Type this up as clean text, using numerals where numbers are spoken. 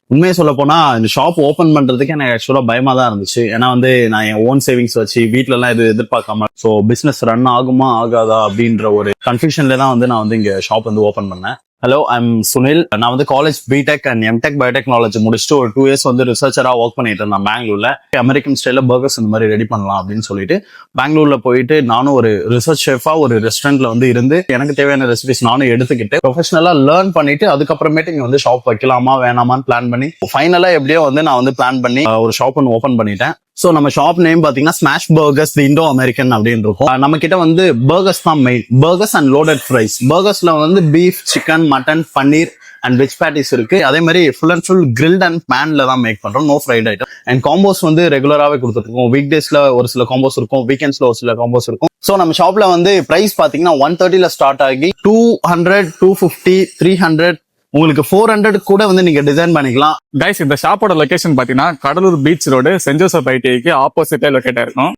உண்மையை சொல்ல போனா இந்த ஷாப் ஓபன் பண்றதுக்கு எனக்கு ஆக்சுவலா பயமா தான் இருந்துச்சு. ஏன்னா வந்து நான் என் ஓன் சேவிங்ஸ் வச்சு வீட்ல எல்லாம் இது எதிர்பார்க்காம சோ பிசினஸ் ரன் ஆகுமா ஆகாதா அப்படின்ற ஒரு கன்ஃபியூஷன்ல தான் வந்து நான் வந்து இங்க ஷாப் வந்து ஓபன் பண்ணேன். Hello, I'm Sunil. நான் வந்து college BTech and MTech biotechnology முடிச்சுட்டு ஒரு 2 years வந்து ரிசர்ச்சரா ஒர்க் பண்ணிட்டு இருந்தேன் பெங்களூர்ல. அமெரிக்கன் ஸ்டைல பர்கர்ஸ் இந்த மாதிரி ரெடி பண்ணலாம் அப்படின்னு சொல்லிட்டு பெங்களூர்ல போயிட்டு நானும் ஒரு ரிசர்ச் ஷெஃபா ஒரு ரெஸ்டாரண்ட்ல வந்து இருந்து எனக்கு தேவையான ரெசிபிஸ் நானும் எடுத்துக்கிட்டு ப்ரொஃபஷனலா லேர்ன் பண்ணிட்டு அதுக்கப்புறமேட்டு இங்க வந்து ஷாப் வைக்கலாமா வேணாமான்னு பிளான் பண்ணி ஃபைனலா எப்படியோ வந்து நான் வந்து பிளான் பண்ணி ஒரு ஷாப் ஒன்று ஓபன் பண்ணிட்டேன். சோ நம்ம ஷாப் நேம் பாத்தீங்கன்னா Smash Burgers the Indo American அப்படின்னு இருக்கும். நம்ம கிட்ட வந்து பர்கர்ஸ் தான் main. Burgers and loaded fries. பர்கர்ஸ்ல வந்து beef, chicken, mutton, paneer and veg patties இருக்கு. அதே மாதிரி full and full grilled and பேன்ல தான் மேக் பண்றோம். No fried item. And combos வந்து ரெகுலராகவே கொடுத்துட்டு இருக்கோம். வீக் டேஸ்ல ஒரு சில காம்போஸ் இருக்கும், வீக்கெண்ட்ஸ்ல ஒரு சில காம்போஸ் இருக்கும். சோ நம்ம ஷாப்ல வந்து பிரைஸ் பாத்தீங்கன்னா 130ல ஸ்டார்ட் ஆகி 200, 250, 300, உங்களுக்கு 400 கூட வந்து நீங்க டிசைன் பண்ணிக்கலாம். கைஸ், இந்த ஷாப்போட லொகேஷன் பாத்தீங்கன்னா Cuddalore Beach Road Saint Joseph ஐடிஐக்கு ஆப்போசிட்டா லொகேட் ஆயிருக்கும்.